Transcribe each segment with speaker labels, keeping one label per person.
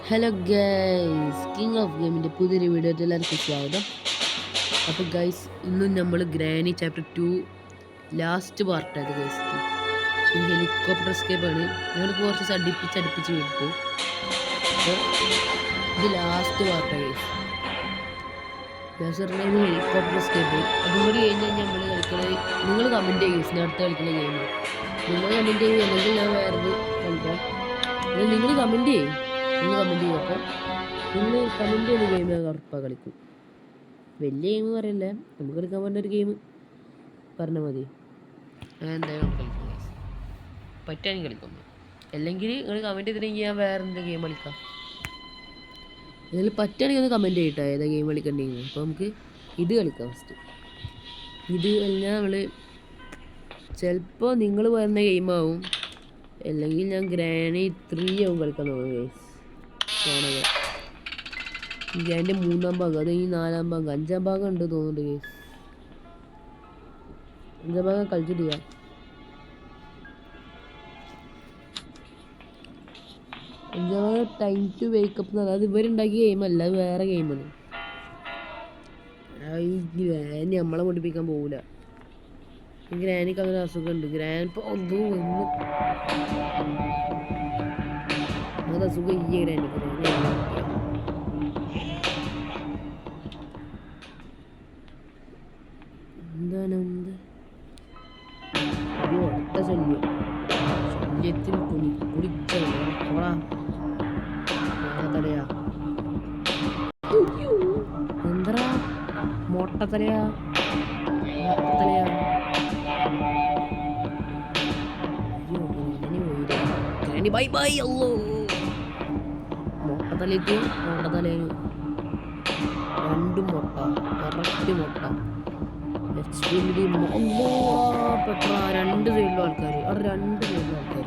Speaker 1: Hello guys, king of ഗെയിമിൻ്റെ പുതിയൊരു വീഡിയോയിൽ എല്ലാവർക്കും സ്വാഗതം. അപ്പോൾ ഗൈസ്, ഇന്നും നമ്മൾ ഗ്രാനി ചാപ്റ്റർ 2 ലാസ്റ്റ് പാർട്ടായത് ഗൈസ്. ഈ ഹെലികോപ്റ്റർ എസ്കേപ്പാണ്. ഞങ്ങളിപ്പോൾ കുറച്ച് അടുപ്പിച്ച് വിട്ടു. അപ്പോൾ ഇത് ലാസ്റ്റ് പാർട്ടാണ് ഗൈസ്. ഗൈസ് പറഞ്ഞാൽ ഹെലികോപ്റ്റർ എസ്കേപ്പ് അതുകൂടി കഴിഞ്ഞാൽ നമ്മൾ കളിക്കുന്നത്. നിങ്ങൾ കമൻറ്റ് ചെയ്യും ഗൈസ്, അടുത്ത് കളിക്കുന്ന ഗെയിം നിങ്ങൾ കമൻറ്റ് ചെയ്യും, അല്ലെങ്കിൽ ഞാൻ വേറൊരു കളിക്കാം. നിങ്ങൾ കമൻറ്റ് ചെയ്യും, കമൻറ്റ് ചെയ്യും. അപ്പോൾ നിങ്ങൾ കമൻറ്റ് ചെയ്യുന്ന ഗെയിം ഉറപ്പാണ് കളിക്കും. വലിയ ഗെയിം പറയല്ലേ, നമുക്ക് കളിക്കാൻ പറ്റുന്ന ഒരു ഗെയിം പറഞ്ഞാൽ മതി. എന്തായാലും കളിക്കും പറ്റുകയാണെങ്കിൽ കളിക്കുന്നു. അല്ലെങ്കിൽ നിങ്ങൾ കമൻറ്റ് ചെയ്തിട്ടുണ്ടെങ്കിൽ ഞാൻ വേറെ എന്തെങ്കിലും ഗെയിം കളിക്കാം. ഇതിൽ പറ്റുകയാണെങ്കിൽ ഒന്ന് കമൻറ്റ് ചെയ്യട്ടെ ഏതാ ഗെയിം കളിക്കണ്ടെങ്കിൽ. അപ്പോൾ നമുക്ക് ഇത് കളിക്കാം ഫസ്റ്റ്. ഇത് കഴിഞ്ഞാൽ നമ്മൾ ചിലപ്പോൾ നിങ്ങൾ പറയുന്ന ഗെയിമാവും, അല്ലെങ്കിൽ ഞാൻ ഗ്രാനി 3 ആവും കളിക്കാൻ തോന്നുന്നു. എൻ്റെ 3-ാം ഭാഗം, അത് ഈ 4-ാം ഭാഗം 5-ാം ഭാഗം ഉണ്ട് തോന്നുന്നുണ്ട് കേസ്. 5-ാം ഭാഗം കളിച്ചിട്ടില്ല. ടൈം ടു വേക്കപ്പ് എന്ന് പറഞ്ഞാൽ അത് ഇവരുണ്ടാക്കിയ ഗെയിമല്ല, അത് വേറെ ഗെയിമാണ്. ഗ്രാനി നമ്മളെ പഠിപ്പിക്കാൻ പോകില്ല. ഗ്രാനിക്ക് അങ്ങനെ അസുഖമുണ്ട്. ഗ്രാനി ഇപ്പോൾ ഒന്നും വന്ന് അത് അസുഖം ഈ ഗ്രാനിക്ക്. എന്താണ് ഒരു ഒട്ട ശല്യത്തിൽ കുടിച്ചോളാ തലയാ. എന്താ മൊട്ടത്തലയാ മൊട്ടത്തലയാ. Bye bye. അല്ലോ മൊട്ടത്തലേക്ക് മൊട്ടത്തലേന് 2 മുട്ട, കറക്റ്റ് മുട്ട. പെട്ട 2 സൈഡിലും ആൾക്കാർ, അവിടെ 2 സൈഡിലും ആൾക്കാർ.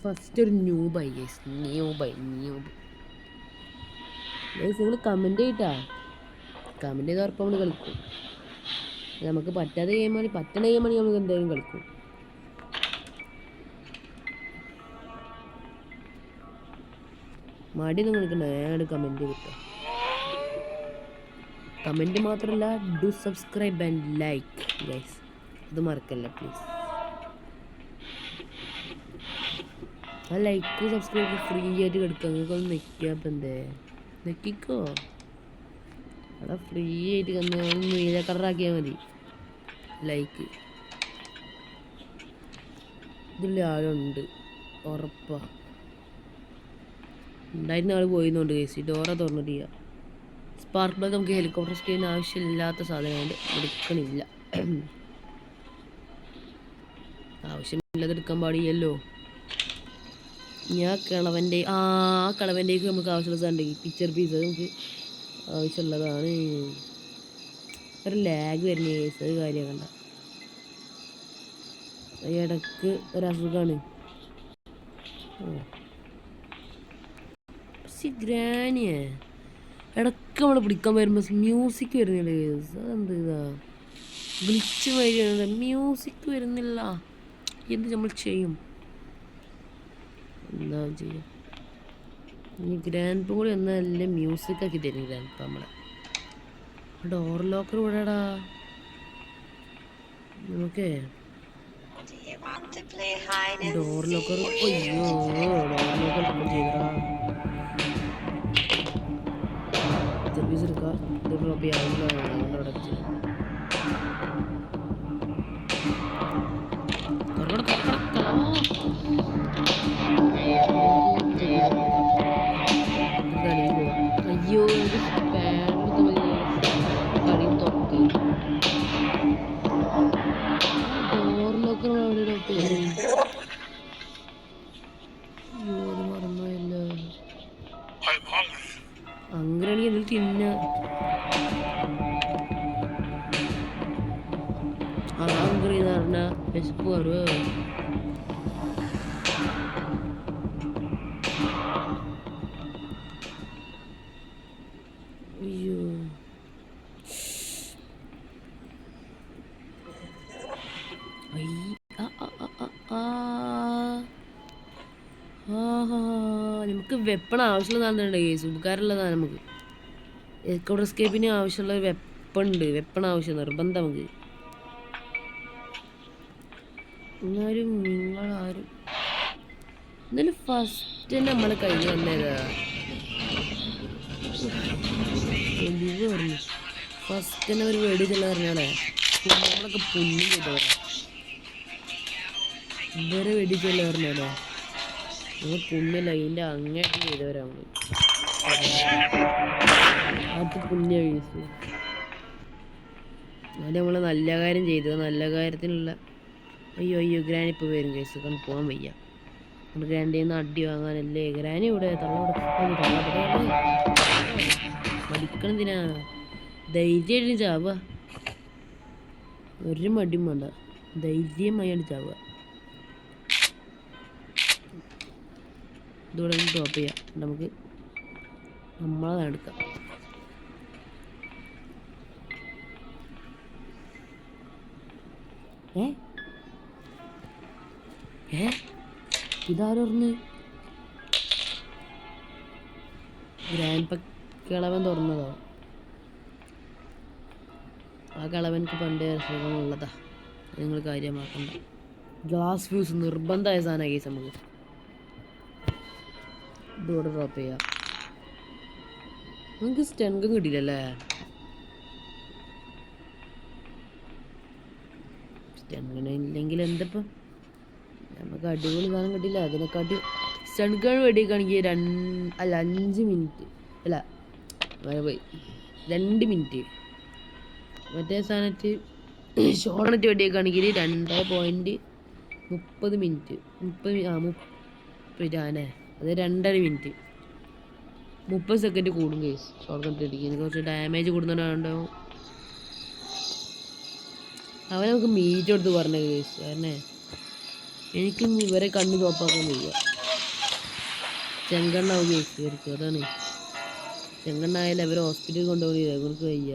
Speaker 1: ഫസ്റ്റ് ഒരു ന്യൂബായി ഗൈസ്. ന്യൂബ് നിങ്ങൾ കമൻറ്റ് ചെയ്യട്ടാ. കമൻറ്റ് ചെയ്ത് ഉറപ്പം നമ്മൾ കളിക്കും. നമുക്ക് പറ്റാത്ത ഗെയിമാണ്, പറ്റണ ഗെയിമാണെങ്കിൽ നമുക്ക് എന്തായാലും കളിക്കും. മടിയൊന്നും കളിക്കണ്ട, ഞാൻ കമൻറ്റ് കിട്ടാം. കമൻറ്റ് മാത്രമല്ല, do subscribe and like guys, അത് മറക്കല്ല പ്ലീസ്. ആ ലൈക്ക് സബ്സ്ക്രൈബ് ഫ്രീ ആയിട്ട് കിടക്കുക. നിങ്ങൾക്കൊന്ന് നെക്കിയാൽ ഇപ്പം എന്തേ നെക്കിക്കോ. അവിടെ ഫ്രീ ആയിട്ട് നീല കളറാക്കിയാൽ മതി ലൈക്ക്. ഇതിൽ ആളുണ്ട് ഉറപ്പാ. ഉണ്ടായിരുന്ന ആൾ പോയിരുന്നുണ്ട് കേസ്. ഡോറ തുറന്നിട്ട് സ്പാർക്ക് പ്ലഗ് നമുക്ക് ഹെലികോപ്റ്റർ സ്ക്രീൻ ആവശ്യമില്ലാത്ത സാധനമായിട്ട് എടുക്കണില്ല. ആവശ്യമില്ലാതെ എടുക്കാൻ പാടില്ലല്ലോ. ഞാൻ കളവൻ്റെ കളവൻ്റേക്ക് നമുക്ക് ആവശ്യമുള്ള സാധനം പിക്ചർ പീസ് നമുക്ക് ആവശ്യമുള്ളതാണ്. ഒരു ലാഗ് വരുന്ന കേസ്, അത് കാര്യം കണ്ട ഇടക്ക് ഒരസുഖമാണ്. ഗ്രാനിയ ഇടയ്ക്ക് നമ്മൾ പിടിക്കാൻ വരുമ്പോൾ മ്യൂസിക് വരുന്നില്ല കേസ്. അതെന്ത് ഇതാ വിളിച്ച് വരികയാണ്, മ്യൂസിക് വരുന്നില്ല. എന്ത് നമ്മൾ ചെയ്യും, എന്താ ചെയ്യുക. ഇനി ഗ്രാൻഡ് കൂടി നല്ല മ്യൂസിക് ആക്കി തരും ഗ്രാൻഡ്. നമ്മളെ ഡോർ ലോക്കർ ഇവിടെടാ. നമുക്ക് ഡോർ ലോക്കർ, അയ്യോ ഡോർ ലോക്കർ നമ്മൾ ചെയ്തടാ. സർവീസ് എടുക്കുക, ഇത് ഡ്രോപ്പ് ചെയ്യാവുന്ന അവിടെ അയ്യോ കളിയും തുറക്ക്. ഡോറിലൊക്കെ അത് മറന്നല്ലോ. അങ്ങനെയാണെങ്കിൽ എന്തിൽ തിന്ന ഹംഗ്രി എന്ന് പറഞ്ഞാൽ വിശപ്പ് വരുമോ. അയ്യോ വെപ്പൺ ആവശ്യമുള്ള സാധനമുണ്ട് കേസ്, ഉപകാരമുള്ളതാണ് നമുക്ക്. എക്കൗണ്ട് എസ്കേപ്പിന് ആവശ്യമുള്ള വെപ്പൺ ആവശ്യം നിർബന്ധം നമുക്ക്. എന്നാലും നിങ്ങളാരും എന്നാലും ഫസ്റ്റ് തന്നെ നമ്മളെ കയ്യിൽ വന്നേതാ പറഞ്ഞു. ഫസ്റ്റ് തന്നെ ഒരു വെടിച്ചുള്ള പറഞ്ഞാലേ നമ്മളൊക്കെ പുണ്യം ചെയ്തവരാ. ഇവരെ വെടിച്ചുള്ള പറഞ്ഞാലേ നമ്മൾ പുണ്യല്ല, ഇതിൻ്റെ അങ്ങേറ്റം ചെയ്തവരാണ്. അത് പുണ്യ വീഴ്ച. അത് നമ്മൾ നല്ല കാര്യം ചെയ്തത്, നല്ല കാര്യത്തിനുള്ള. അയ്യോ ഗ്രാനി ഇപ്പോൾ വരും കേസ്, കാരണം പോകാൻ വയ്യ. ഗ്രാൻഡിൽ നിന്ന് അടി വാങ്ങാനല്ലേ. ഗ്രാനി ഇവിടെ മടിക്കണതിനാ, ധൈര്യമായിട്ട് ചാവുക. ഒരു മടിയും വേണ്ട, ധൈര്യമായിട്ട് ചാവുക. ഇതോടെ ഡ്രോപ്പ് ചെയ്യാം, നമുക്ക് നമ്മളെ എടുക്കാം. ഇതാരൊന്ന് ഗ്രാൻഡ് കിളവൻ തുറന്നതോ? ആ കിളവൻക്ക് പണ്ടേ സുഖമുള്ളതാ, നിങ്ങൾ കാര്യമാക്കണ്ട. ഗ്ലാസ് ഫ്യൂസ് നിർബന്ധമായ സാധനമാണ് കേസ്. നമുക്ക് ഇതോടെ ഡ്രോപ്പ് ചെയ്യാം. നമുക്ക് സ്റ്റെങ്കും കിട്ടിയില്ലല്ലേ. സ്റ്റെങ്ങനെ ഇല്ലെങ്കിൽ എന്തപ്പം നമുക്ക് അടിപൊളി സാധനം കിട്ടില്ല. അതിനെക്കാട്ടി സ്റ്റൺഗൺ വെടിയൊക്കെയാണെങ്കിൽ 5 മിനിറ്റ് അല്ല പോയി 2 മിനിറ്റ്. മറ്റേ സ്ഥാനത്ത് ഷോർണറ്റ് വെടിയൊക്കെയാണെങ്കിൽ 2.30 മിനിറ്റ്. 30 അത് 2.5 മിനിറ്റ്. 30 സെക്കൻഡ് കൂടും കേസ്. ഷോർട്ട് വെടിക്ക് കുറച്ച് ഡാമേജ് കൂടുന്നുണ്ടാവും. അവനെ നമുക്ക് മീറ്റ് എടുത്ത് പറഞ്ഞ കേസ്. കാരണം എനിക്കും ഇവരെ കണ്ണ് ചോപ്പാക്കാൻ വയ്യ. ചെങ്കണ്ണാവും കേസ് ഇവർക്ക്, അതാണ്. ചെങ്കണ്ണായാലും അവരെ ഹോസ്പിറ്റലിൽ കൊണ്ടുപോയി ഇവർക്ക് വയ്യ.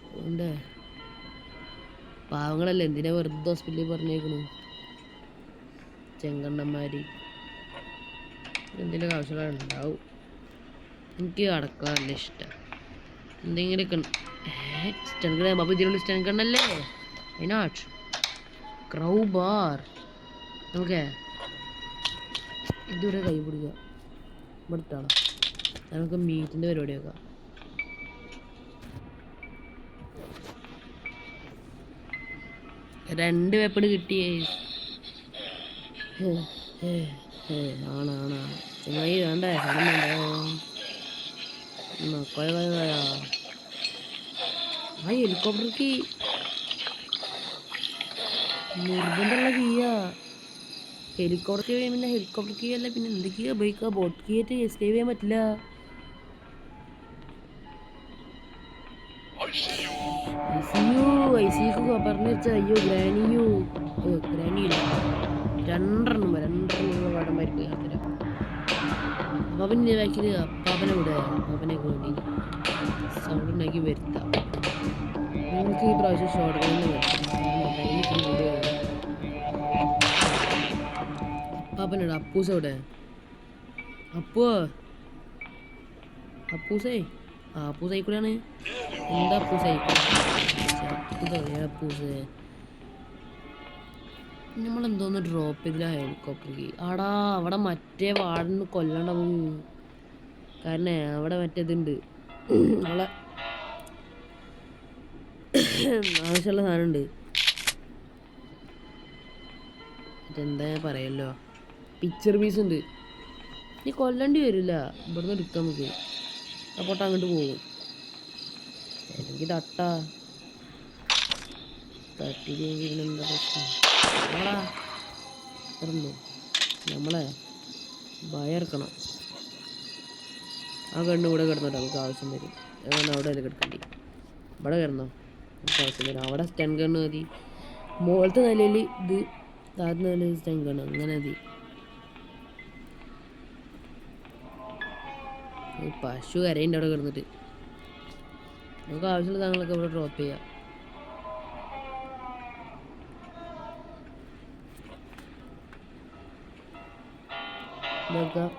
Speaker 1: അതുകൊണ്ടേ പാവങ്ങളല്ലേ, എന്തിനാ വെറുതെ ഹോസ്പിറ്റലിൽ പറഞ്ഞേക്കണു ചെങ്കണ്ണന്മാര്. എന്തെങ്കിലും ആവശ്യമുള്ള ഉണ്ടാവും. എനിക്ക് അടക്കാൻ നല്ല ഇഷ്ടം. എന്തെങ്കിലുമൊക്കെ സ്റ്റൺ അപ്പോൾ ഇതിലുള്ള സ്റ്റൺ കണ്ണല്ലേ അതിനാട്ട് ക്രൗ ബാർ. നമുക്ക് ഇതുവരെ കൈ പിടിക്കുക ഇവിടുത്താണോ. നമുക്ക് മീറ്റിൻ്റെ പരിപാടി വെക്കാം. രണ്ട് വെപ്പണ് കിട്ടിയേ. ആണാണാ ചങ്ങായി വേണ്ടേ, സ്ഥലം വേണ്ടേ. ആ ഹെലികോപ്റ്റർക്ക് നിർബന്ധമുള്ള കീയാ. ഹെലികോപ്റ്റർ പിന്നെ ഹെലികോപ്റ്റർ കീ അല്ല പിന്നെ എന്തൊക്കെയാ ഉപയോഗിക്കുക. ബോട്ട് കീ ആയിട്ട് എസ്കേപ്പ് ചെയ്യാൻ പറ്റില്ല. ഐസിയു പറഞ്ഞു വെച്ചാൽ അയ്യോ ഗ്രാനിയു ഗ്രാനിയില്ല. രണ്ടെണ്ണം വടംമാർക്ക് തരാം. അപ്പാപ്പൻ്റെ ബാക്കിൽ അപ്പാപ്പനെ വിടുക. അപ്പാപ്പനെയൊക്കെ വേണ്ടി സൗണ്ട് ഉണ്ടാക്കി വരുത്താം. നിങ്ങൾക്ക് ഈ പ്രാവശ്യം ഷോർട്ട് ഗണ്ണ് അപ്പാപ്പനോട് അപ്പൂസ് എവിടെ? അപ്പൂസേ അപ്പൂസായിക്കൂടെയാണ്. എന്താ അപ്പൂസായിക്കൂടെ? അപ്പൂസേ നമ്മളെന്തോന്ന് ഡ്രോപ്പ് ചെയ്തില്ല ഹെലികോപ്റ്റർക്ക്. ആടാ അവിടെ മറ്റേ വാർഡിന് കൊല്ലണം. കാരണം അവിടെ മറ്റേതുണ്ട്, നമ്മളെ ആവശ്യമുള്ള സാധനമുണ്ട്. മറ്റെന്താ ഞാൻ പറയല്ലോ, പിക്ചർ പീസ് ഉണ്ട്. നീ കൊല്ലേണ്ടി വരില്ല, ഇവിടുന്ന് എടുക്കാം നമുക്ക്. അപ്പോട്ട് അങ്ങോട്ട് പോകും. അല്ലെങ്കിൽ തട്ടിയില്ലെങ്കിൽ എന്താ പ്രശ്നം? നമ്മളെ ഭയർക്കണം. ആ കണ്ണ് ഇവിടെ കിടന്നോട്ടെ, നമുക്ക് ആവശ്യം വരും. അതാണ് അവിടെ അല്ല കിടക്കേണ്ടി. ഇവിടെ കിടന്നോ, നമുക്ക് ആവശ്യം വരും. അവിടെ സ്റ്റൺ ഗണ്ണ് മതി. മുകളിലത്തെ നിലയിൽ ഇത്, താഴത്തെ നിലയിൽ സ്റ്റൺ ഗണ്ണ്, അങ്ങനെ മതി. പശു കരയുണ്ട് അവിടെ കിടന്നിട്ട്. നമുക്ക് ആവശ്യമുള്ള സാധനങ്ങളൊക്കെ ഇവിടെ ഡ്രോപ്പ് ചെയ്യാം. ഇതാക്കാം.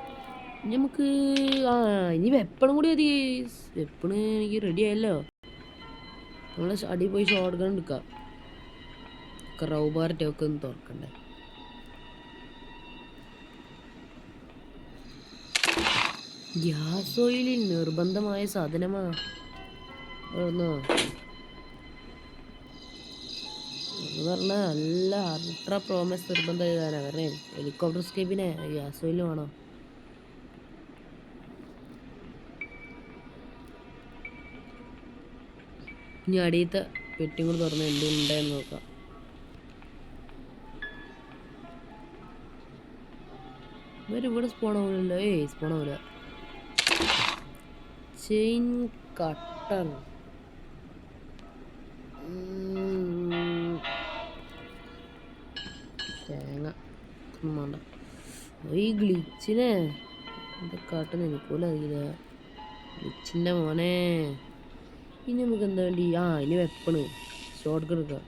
Speaker 1: നമുക്ക് ആ ഇനി വെപ്പണും കൂടി മതി. വെപ്പണ് എനിക്ക് റെഡി ആയല്ലോ. നമ്മൾ അടി പോയി ഷോട്ട് ഗൺ എടുക്കാം. ക്രൗബാർ ടോക്ക് ഒന്ന് തുറക്കണ്ടേ. ഗ്യാസ് ഓയിലിൽ നിർബന്ധമായ സാധനമാ. എന്ന് പറഞ്ഞാൽ നല്ല അൾട്രാ പ്രോമസ് നിർബന്ധം ചെയ്താനാ. കാരണം ഹെലികോപ്റ്റർ സ്കേപ്പിനെ ഗ്യാസ് ഓയിൽ വേണോ. ഇനി അടിയത്തെ പെട്ടിയും കൂടി തുറന്ന് എന്തുണ്ടെന്ന് നോക്കാം. ഇവരിവിടെ സ്പോണാവില്ലല്ലോ. സ്പോണാവില്ല. Chain cutter. തേങ്ങ വേണ്ട. ഈ ഗ്ലിച്ചിനെ എന്താ കാട്ടുന്ന എനിക്കൂല അറിയില്ല. ഗ്ലിച്ചിൻ്റെ മോനെ. ഇനി നമുക്ക് എന്താ വേണ്ടി? ഇനി വെപ്പണ് ഷോട്ട് ഗൺ എടുക്കാം.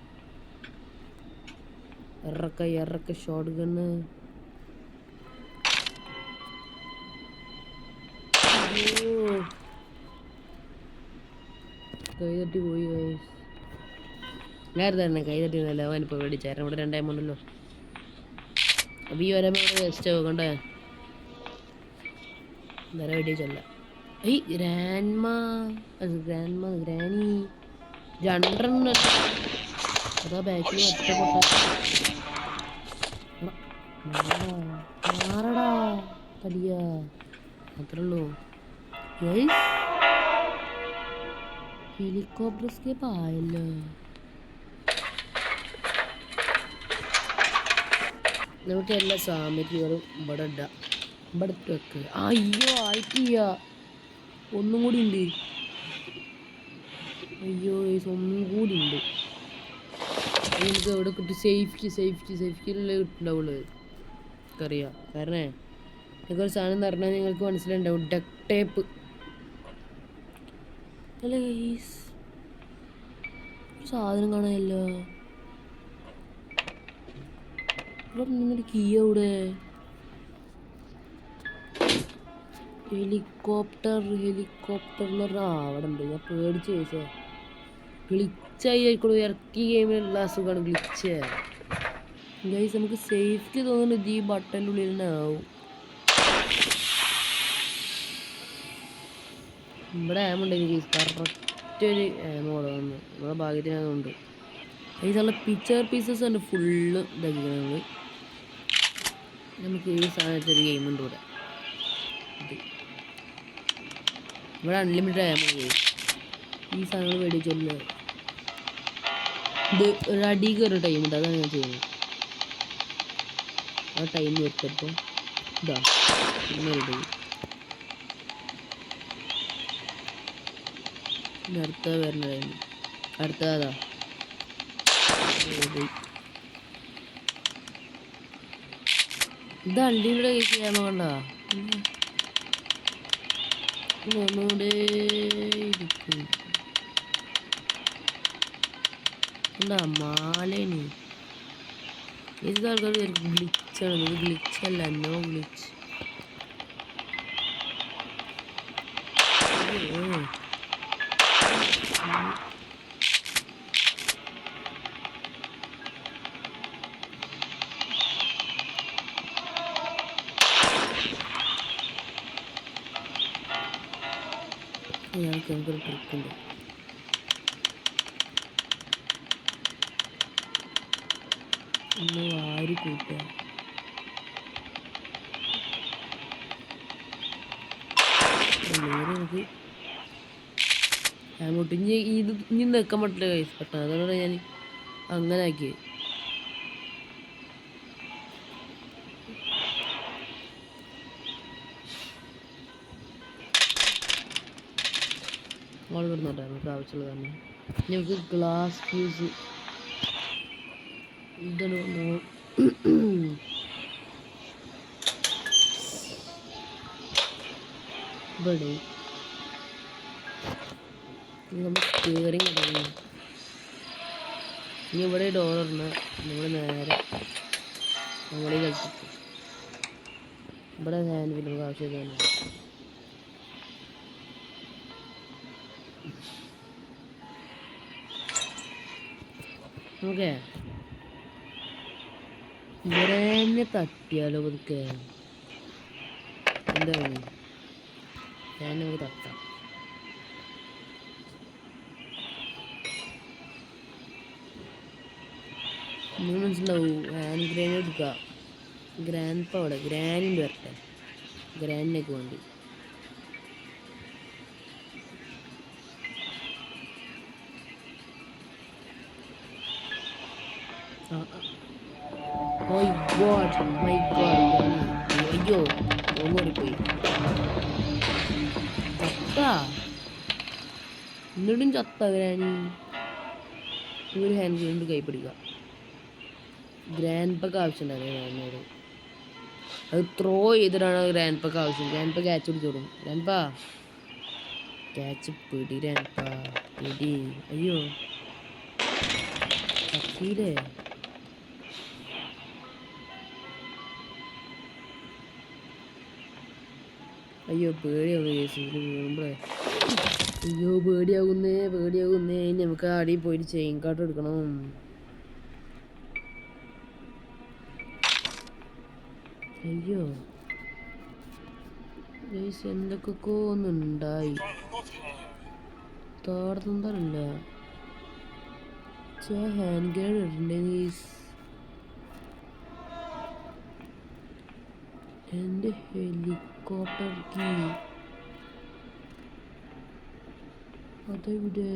Speaker 1: ഇറക്ക ഷോട്ട് ഗണ്ണ്. കൈ തട്ടി പോയി. നേരത്തെ തന്നെ കൈ തട്ടിയതല്ല. അവനിപ്പോൾ മേടിച്ചായിരുന്നു. ഇവിടെ 2 ഉണ്ടല്ലോ. അപ്പോൾ ഈ വരമ്പോ ഇവിടെ വേസ്റ്റ് ആവണ്ടേ. വര വെടിച്ചല്ല. ഗ്രാനി 2 അതാ ബാക്കിൽ മാറടാ തടിയ. അത്രയുള്ളൂ. ഹെലികോപ്റ്റർ സ്കേപ്പ് ആയല്ലോ. നമുക്ക് എല്ലാ സാമഗ്രികളും ഇവിടെ ഇടാം. ഇവിടെ ഇട്ട് വെക്കുക. അയ്യോ ആയിട്ടില്ല. ഒന്നും കൂടി ഉണ്ട്. അയ്യോ ഒന്നും കൂടി ഉണ്ട്. നമുക്ക് എവിടെ കിട്ടും? സേഫ്റ്റിയിലുള്ള കിട്ടുണ്ടാവുള്ളൂ. എനിക്കറിയാം. കാരണം നിങ്ങൾക്ക് ഒരു സാധനം എന്ന് പറഞ്ഞാൽ നിങ്ങൾക്ക് മനസ്സിലുണ്ടാവും. ഡക്ട് ടേപ്പ് അല്ല ഗൈസ്. സാധനം കാണാനല്ലോ. ഇവിടെ നിങ്ങളുടെ കീ എവിടെ? ഹെലികോപ്റ്റർ എന്ന് പറഞ്ഞാൽ അവിടെ ഉണ്ട്. ഞാൻ പേടിച്ച് ചോദിച്ചേ. ഗ്ലിച്ചായി ആയിക്കോളൂ. ഇറക്കി ഗെയിമിലുള്ള അസുഖമാണ് ഗ്ലിച്ച്. ഗൈസ് നമുക്ക് സേഫ്റ്റി തോന്നുന്നത് ഈ ബട്ടൻ്റെ ഉള്ളിൽ തന്നെ ആവും. ഇവിടെ ആമുണ്ട് എനിക്ക് കറക്റ്റ് ഒരു ആമോടെ വന്നു. നമ്മുടെ ഭാഗ്യത്തിനതുകൊണ്ട് നല്ല പിക്ചർ പീസസ് ഉണ്ട്. ഫുള്ള് ഇതാക്കിക്കണം. നമുക്ക് ഈ സാധനത്തൊരു ഗെയിമുണ്ട് ഇവിടെ. ഇവിടെ അൺലിമിറ്റഡ് ആമോ ഗെയിം. ഈ സാധനങ്ങൾ മേടിച്ചല്ലോ. ഇത് ഒരു അടിക്ക് ഒരു ടൈമുണ്ട്. അതാണ് ഞാൻ ചെയ്യുന്നത്. ആ ടൈം വെച്ചപ്പോൾ ഇതാ പിന്നെ ടൈം. അടുത്ത വരുന്ന ടൈം അടുത്തതാ. ഇത് അള്ളിയുടെ കേസ് ചെയ്യാൻ വേണ്ട. ഒന്നുകൂടെ എന്താ മാലേന് ഇത് ആൾക്കാർ ഗ്ലിച്ചാണ്. ഇത് ഗ്ലിച്ചല്ല, നോ ഗ്ലിച്ച്. ഞങ്ങൾക്ക് നമുക്കൊരു ട്രിക്കുണ്ട്. ഒന്ന് വാരി കൂട്ടുക. നമുക്ക് അങ്ങോട്ട് ഇനി നിൽക്കാൻ പറ്റില്ല കൈസ് പെട്ടെന്ന്. അതുകൊണ്ടാണ് ഞാൻ അങ്ങനെ ആക്കിയത്. വാൾ കിടന്നോട്ടെ, നമുക്ക് ആവശ്യമുള്ളത് തന്നെ. നമുക്ക് ഗ്ലാസ് ഫ്യൂസ് ഇതാണ് ഇവിടെ നമ്മൾ സ്റ്റിയറിങ് ഇടണം. ഇനി ഇവിടെ ഡോർ ഇടണം. നമ്മൾ നേരെ നമ്മളീ കളിച്ചിട്ട് ഇവിടെ ഹാൻഡ് വിൽ നമുക്ക് ആവശ്യമില്ല. ഓക്കെ ഇവിടെ തന്നെ തട്ടിയാലോ പതുക്കെ. എന്താണ് ഞാൻ നമുക്ക് തട്ടാം. നിങ്ങൾ മനസ്സിലാവും. ഹാൻഡ് ഗ്രൈൻഡ് എടുക്കുക. ഗ്രാൻഡ് പ അവിടെ ഗ്രാൻഡ് വരട്ടെ. ഗ്രാൻഡിനൊക്കെ വേണ്ടി അയ്യോ ഓടിപ്പോയി. ചത്ത എന്നിട്ടും ചത്ത ഗ്രാനി. ഒരു ഹാൻഡ് ഗ്രൈൻഡ് കൈ പിടിക്കുക. ഗ്രാൻഡ് പക്ക് ആവശ്യമുണ്ടായിരുന്നു ഗ്രാൻഡിനോട്. അത് ത്രോ ചെയ്തിട്ടാണ് ഗ്രാൻഡ് പക്ക് ആവശ്യം. ഗ്രാൻഡ് പ ക്യാച്ച് പിടിച്ചോടും. ഗ്രാൻഡ് പാ ക്യാച്ച് പിടി. ഗ്രാൻഡ് പാ പിടി. അയ്യോ തട്ടിയില്ലേ. അയ്യോ പേടിയാവുന്നു കേസിൽ വീഴുമ്പോഴേ. അയ്യോ പേടിയാകുന്നേ. നമുക്ക് അടിയിൽ പോയിട്ട് ചെയിൻ കാട്ട് എടുക്കണം. അയ്യോ എന്തൊക്കെ ഒന്നുണ്ടായി. താടത്തല്ല ഹാൻഡ് ഗ്രൈൻഡ് ഇടണ്ടേ. എൻ്റെ ഹെലികോപ്റ്റർ കീ അതെവിടെ?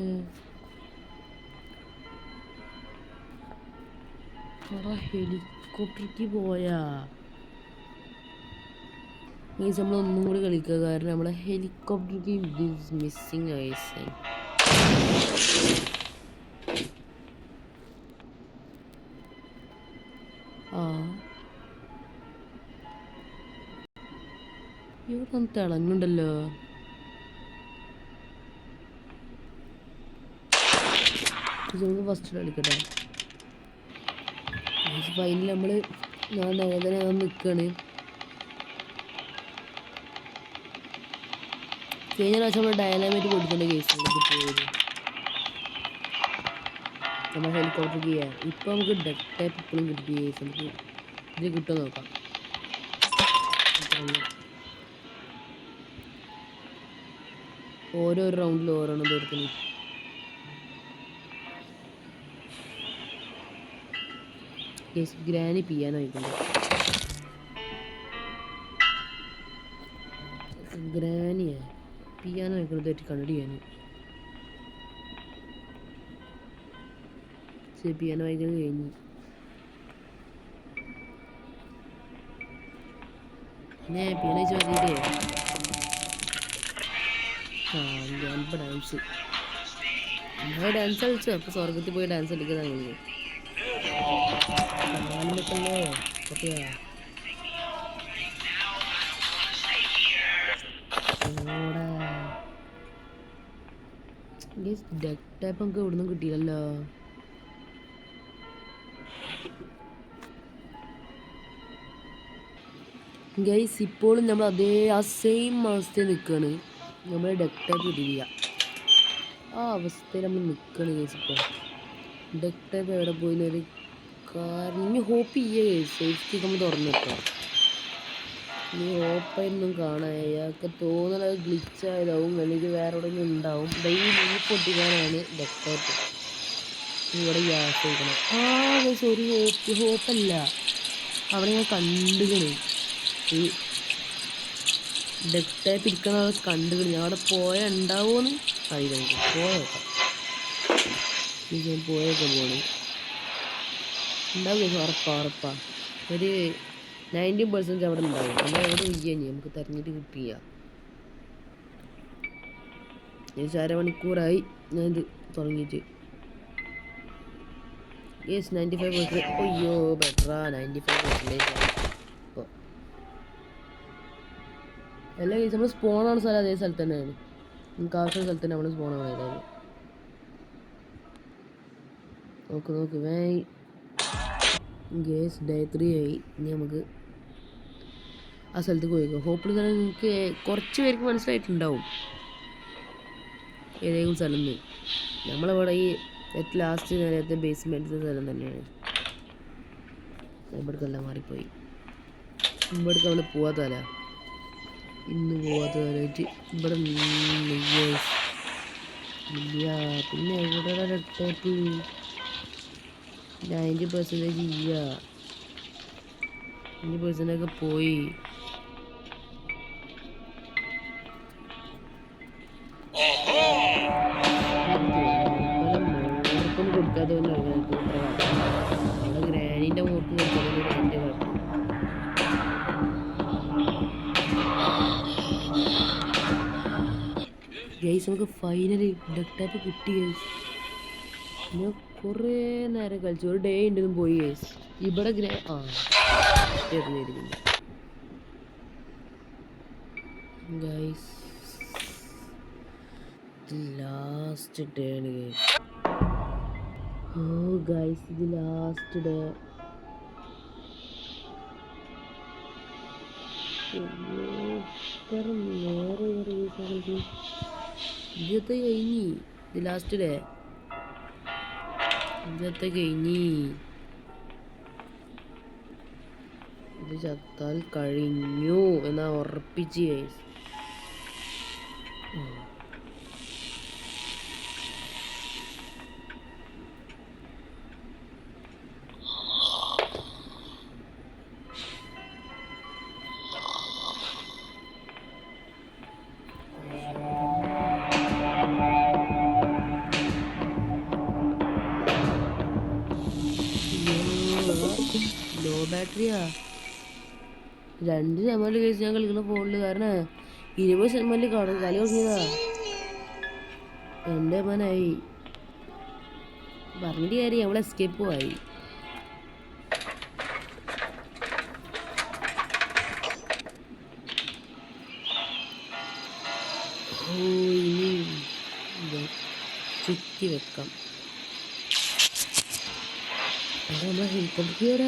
Speaker 1: ഹെലികോപ്റ്റർ കീ പോയാ. മീൻസ് നമ്മൾ ഒന്നും കൂടി കളിക്കുക. കാരണം നമ്മളെ ഹെലികോപ്റ്റർ കീ ഈസ് മിസ്സിങ് ആയിസ്. ഇവിടെ ഒന്ന് തിളങ്ങുണ്ടല്ലോ. നമുക്ക് ഫസ്റ്റ് കളിക്കട്ടെ. ഫൈനൽ നമ്മൾ ഞാൻ നേരെ നിൽക്കുകയാണ്. കഴിഞ്ഞ പ്രാവശ്യം നമ്മൾ ഡയനാമൈറ്റ് കൊടുക്കേണ്ട കേസിലേക്ക് പോയത് നമ്മൾ ഹെലികോപ്റ്റർ ചെയ്യാം. ഇപ്പം നമുക്ക് ഡെക്ക് ടൈപ്പ് ഇപ്പോഴും കിട്ടിയ കേസ് നമുക്ക് ഇത് കിട്ടുമോ നോക്കാം. ഓരോ റൗണ്ടിൽ ഓരോന്നും തീർക്കുന്നു. ഗ്രാനി പിയാനോ ആയിട്ടുണ്ട്. ഗ്രാനിയാ പിയാനോ ആയിക്കൊണ്ടതായിട്ട് കണ്ടിടിയാന്. പിയാനോ വായിക്കുന്നത് കഴിഞ്ഞു. പിയാനോ ചോദിച്ചിട്ടേ ഡാൻസ് ഡാൻസ് കളിച്ചു. അപ്പോൾ സ്വർഗത്തിൽ പോയി ഡാൻസ് കളിക്കുന്നതാണ്. ഡെക്ക് ടൈപ്പ് നമുക്ക് ഇവിടുന്ന് കിട്ടിയില്ലല്ലോ. ഗൈസ് ഇപ്പോഴും നമ്മൾ ആ സെയിം അവസ്ഥയിൽ നിൽക്കുകയാണ്. നമ്മൾ ഡെക്ക് ടൈപ്പ് കിട്ടിയില്ല. ആ അവസ്ഥയിൽ നമ്മൾ നിൽക്കുകയാണ് ഗൈസ്. ഇപ്പോൾ ഡെക്ക് ടൈപ്പ് എവിടെ പോയിന്നൊരു കാരണം ഇനി ഹോപ്പ് ചെയ്യുക. സേഫ്റ്റി നമ്മൾ തുറന്നു വെക്കാം. ഇനി ഹോപ്പായിരുന്നു കാണാൻ. അയാൾക്ക് തോന്നുന്നത് ഗ്ലിച്ചായതാവും അല്ലെങ്കിൽ വേറെ എവിടെയെങ്കിലും ഉണ്ടാവും. ഡെയിലി പൊട്ടിക്കാനാണ് ഡെക്ക് ടൈപ്പ്. ഇവിടെ ഗ്യാസ് വെക്കണം. ഗൈസ് ഒരു ഹോപ്പല്ല. അവിടെ ഞാൻ കണ്ടുകണ് ഈ ഡെക്ക് ടൈപ്പ് ഇരിക്കണ കണ്ടുകണ്. ഞാൻ അവിടെ ഉണ്ടാവുമെന്ന് അറിയില്ല. എനിക്ക് പോയേക്കാം. പോയേക്കാൻ പോണേ ഉണ്ടാവും. ഉറപ്പാ ഒരു 90% അവിടെ ഉണ്ടാവും. നമ്മൾ എവിടെ ചെയ്യാൻ നമുക്ക് തെരഞ്ഞിട്ട് കിട്ടിയ. ഏകദേശം അരമണിക്കൂറായി ഞാനിത് തുടങ്ങിയിട്ട്. 95%. അയ്യോ ബെറ്ററാ 95%. ഇപ്പോൾ എല്ലാ കേസും നമ്മൾ സ്പോണാണ് സ്ഥലം അതേ സ്ഥലത്ത് തന്നെയാണ്. നമുക്ക് ആവശ്യമുള്ള സ്ഥലത്ത് തന്നെ നമ്മൾ സ്പോണാണ്. ഏതായാലും നോക്ക് ഗേസ് ഡേ 3 ആയി. ഇനി നമുക്ക് ആ സ്ഥലത്ത് പോയിക്കോ. ഹോപ്പിൽ തന്നെ നിങ്ങൾക്ക് കുറച്ച് പേർക്ക് മനസ്സിലായിട്ടുണ്ടാവും ഏതെങ്കിലും സ്ഥലം നിന്ന്. നമ്മളിവിടെ ഈ ഏറ്റവും ലാസ്റ്റ് നേരത്തെ ബേസ്മെൻറ്റിൻ്റെ സ്ഥലം തന്നെയാണ്. ഇവിടേക്കെല്ലാം മാറിപ്പോയി. ഇവിടേക്ക് നമ്മൾ പോവാത്തല്ല, ഇന്ന് പോവാത്തതായിട്ട് ഇവിടെ ഇല്ല. പിന്നെ എവിടെ ലാപ്ടോപ്പ് 90% ഇല്ല, 90% പോയി. മോർക്കൊന്നും കൊടുക്കാതെ അവിടെ ഗ്രാനീൻ്റെ മോർക്ക് കൊടുക്കാതെ എൻ്റെ കുഴപ്പം. ഗൈസ് നമുക്ക് ഫൈനലി ലാപ്ടോപ്പ് കിട്ടി ഗൈസ്. ഞാൻ കുറേ നേരം കളിച്ചു, ഒരു ഡേ ഉണ്ടെന്നും പോയി ഗൈസ്. ഇവിടെ ഗൈസ് ലാസ്റ്റ് ഡേ ആണ് ഗൈസ്. ഓ ഗൈസ് ഇത് ലാസ്റ്റ് ഡേ. നേരെ ഇതൊക്കെ കഴിഞ്ഞി, ഇത് ലാസ്റ്റ് ഡേ ഇതൊക്കെ കഴിഞ്ഞി. ഇത് ചത്താൽ കഴിഞ്ഞു എന്നാ ഉറപ്പിച്ച് ഗൈസ്. ലോ ബാറ്ററിയാ, 2 കേസ് ഞാൻ കളിക്കുന്ന ഫോണിൽ. കാരണം 20% കാണും, കളി തുടങ്ങിയതാ. എൻ്റെ മനമായി പറഞ്ഞിട്ട് കാര്യം, നമ്മൾ എസ്കേപ്പും ആയി. ഇനി ചുറ്റി വെക്കാം. നമ്മളെ ഹെലികോപ്റ്റർ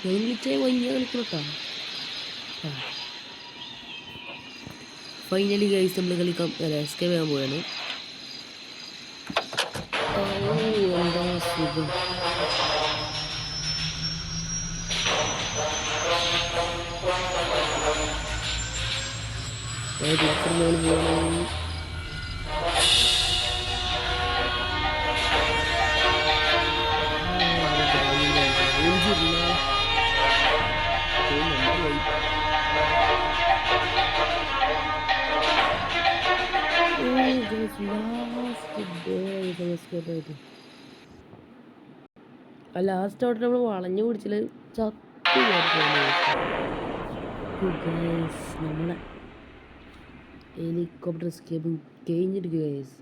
Speaker 1: ഞാൻ വിളിച്ചേ വൈകിയ കളിക്കണോട്ടാ. ഫൈനലി ഗൈസ് നമ്മൾ കളിക്കാം, എസ്കേപ്പ് ചെയ്യാൻ പോവാണ്. എന്താ സുഖം. പോകണം. ലാസ്റ്റ് ഔട്ട് നമ്മൾ വളഞ്ഞു പിടിച്ചില്ല, ചത്തു. നമ്മളെ ഹെലികോപ്റ്റർ എസ്കേപ്പ് കഴിഞ്ഞിട്ട് ഗൈസ്.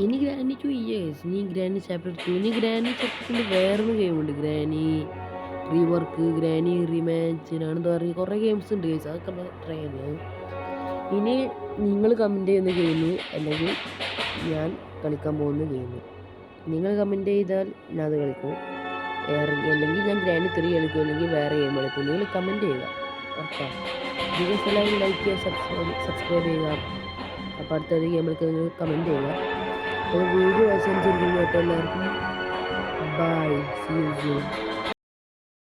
Speaker 1: ഇനി ഗ്രാനി 2 ഇയേഴ്സ്, ഇനി ഗ്രാനി ചാപ്റ്റർ 2. ഇനി ഗ്രാനി ചാപ്റ്റർ വേറൊരു ഗെയിമുണ്ട്, ഗ്രാനി റീവർക്ക്, ഗ്രാനി റീമാച്ച്, എന്താ പറയുക, കുറേ ഗെയിംസ് ഉണ്ട് ഗൈസ്. അതൊക്കെ നമ്മൾ ട്രൈ ചെയ്യുന്നത്. ഇനി നിങ്ങൾ കമൻറ്റ് ചെയ്യുന്ന ഗെയിം അല്ലെങ്കിൽ ഞാൻ കളിക്കാൻ പോകുന്ന ഗെയിം നിങ്ങൾ കമൻറ്റ് ചെയ്താൽ ഞാൻ അത് കളിക്കും. അല്ലെങ്കിൽ ഞാൻ ഗ്രാനി 3 കളിക്കും, അല്ലെങ്കിൽ വേറെ ഗെയിം കളിക്കും. നിങ്ങൾ കമൻറ്റ് ചെയ്യുക. ഓക്കെ, വീഡിയോസ് എല്ലാവരും ലൈക്ക് ചെയ്യുക, സബ്സ്ക്രൈബ് ചെയ്യുക. അപ്പോൾ അടുത്തൊരു ഗെയിമിലേക്ക് നിങ്ങൾ കമൻറ്റ് ചെയ്യുക. അപ്പോൾ വീഡിയോ അവസാനിച്ചിരിക്കുന്നു. അപ്പോൾ എല്ലാവർക്കും ബൈ, സീ യു സൂൺ.